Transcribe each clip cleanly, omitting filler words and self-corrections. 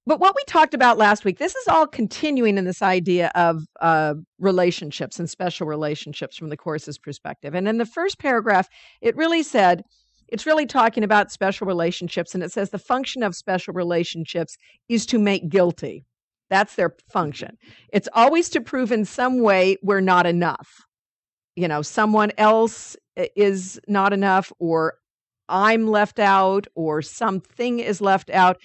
But what we talked about last week, this is all continuing in this idea of relationships and special relationships from the Course's perspective. And in the first paragraph, it really said, it's really talking about special relationships. And it says the function of special relationships is to make guilty. That's their function. It's always to prove in some way we're not enough. You know, someone else is not enough, or I'm left out, or something is left out.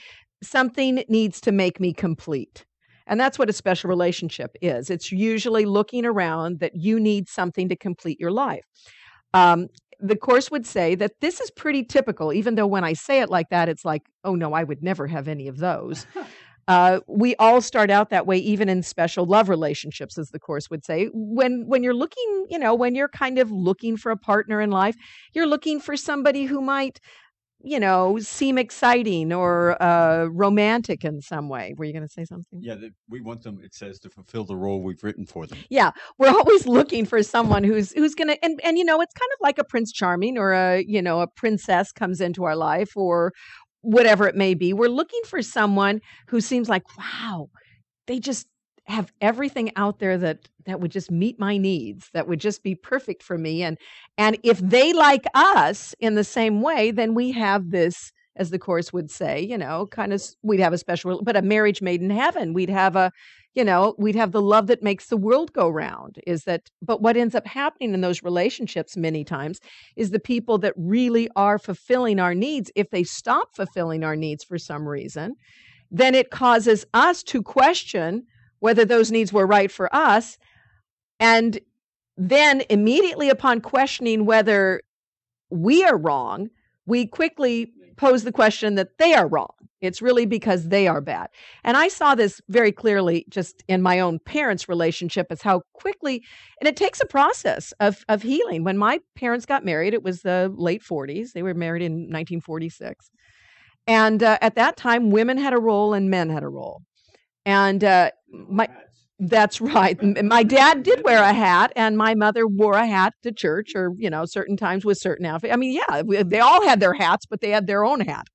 Something needs to make me complete. And that's what a special relationship is. It's usually looking around that you need something to complete your life. The Course would say that this is pretty typical, even though when I say it like that, it's like, oh no, I would never have any of those. We all start out that way, even in special love relationships, as the Course would say. When you're looking, you know, when you're kind of looking for a partner in life, you're looking for somebody who might, you know, seem exciting or romantic in some way. Were you going to say something? Yeah, we want them, it says, to fulfill the role we've written for them. Yeah, we're always looking for someone who's going to, and you know, it's kind of like a Prince Charming or a princess comes into our life or whatever it may be. We're looking for someone who seems like, wow, they just have everything out there that would just meet my needs, that would just be perfect for me. And if they like us in the same way, then we have this, as the Course would say, you know, kind of, we'd have a special, but a marriage made in heaven. We'd have we'd have the love that makes the world go round. But what ends up happening in those relationships many times is the people that really are fulfilling our needs, if they stop fulfilling our needs for some reason, then it causes us to question whether those needs were right for us. And then immediately upon questioning whether we are wrong, we quickly pose the question that they are wrong. It's really because they are bad. And I saw this very clearly just in my own parents' relationship, as how quickly, and it takes a process of healing. When my parents got married, it was the late 40s. They were married in 1946. And at that time, women had a role and men had a role. And that's right. My dad did wear a hat, and my mother wore a hat to church, or, you know, certain times with certain outfits. I mean, yeah, they all had their hats, but they had their own hat.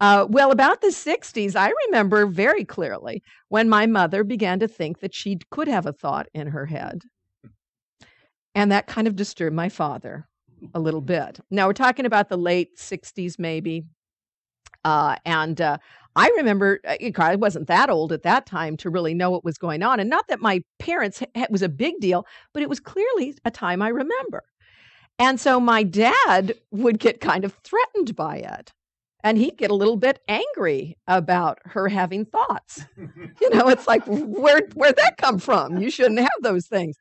Well, about the 60s, I remember very clearly when my mother began to think that she could have a thought in her head. And that kind of disturbed my father a little bit. Now, we're talking about the late 60s, maybe. I remember, I wasn't that old at that time to really know what was going on. And not that my parents, it was a big deal, but it was clearly a time I remember. And so my dad would get kind of threatened by it. And he'd get a little bit angry about her having thoughts. You know, it's like, where'd that come from? You shouldn't have those things.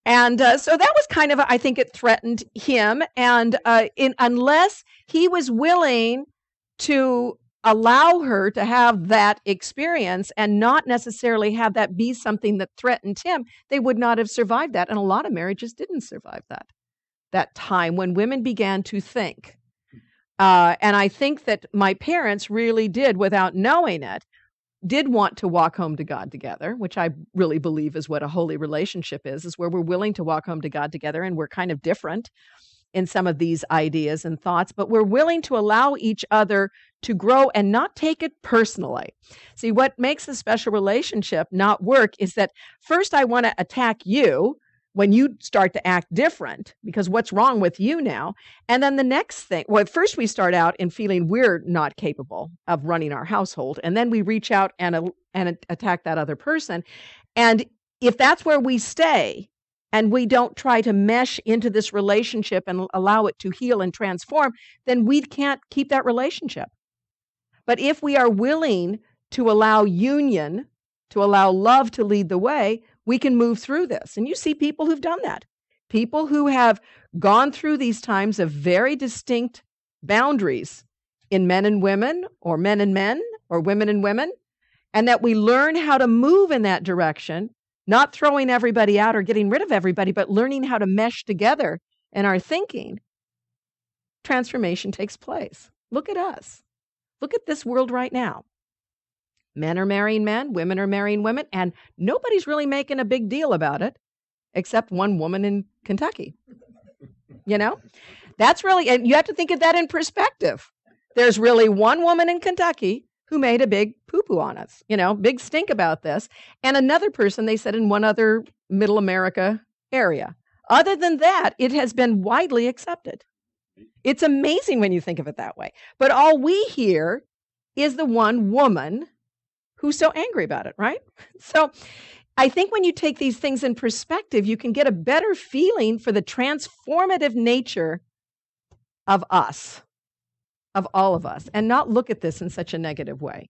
And so that was kind of, I think it threatened him. And unless he was willing to allow her to have that experience and not necessarily have that be something that threatened him, they would not have survived that. And a lot of marriages didn't survive that time when women began to think. And I think that my parents really did, without knowing it, did want to walk home to God together, which I really believe is what a holy relationship is where we're willing to walk home to God together, and we're kind of different in some of these ideas and thoughts, but we're willing to allow each other to grow and not take it personally. See, what makes a special relationship not work is that first I want to attack you when you start to act different, because what's wrong with you now? And then the next thing, well, first we start out in feeling we're not capable of running our household, and then we reach out and attack that other person. And if that's where we stay, and we don't try to mesh into this relationship and allow it to heal and transform, then we can't keep that relationship. But if we are willing to allow union, to allow love to lead the way, we can move through this. And you see people who've done that. People who have gone through these times of very distinct boundaries in men and women, or men and men, or women and women, and that we learn how to move in that direction, not throwing everybody out or getting rid of everybody, but learning how to mesh together in our thinking. Transformation takes place. Look at us. Look at this world right now. Men are marrying men, women are marrying women, and nobody's really making a big deal about it, except one woman in Kentucky. You know, that's really, and you have to think of that in perspective. There's really one woman in Kentucky who made a big poo-poo on us, big stink about this, and another person, they said, in one other middle America area. Other than that, it has been widely accepted. It's amazing when you think of it that way. But all we hear is the one woman who's so angry about it, right? So I think when you take these things in perspective, you can get a better feeling for the transformative nature of us, of all of us, and not look at this in such a negative way.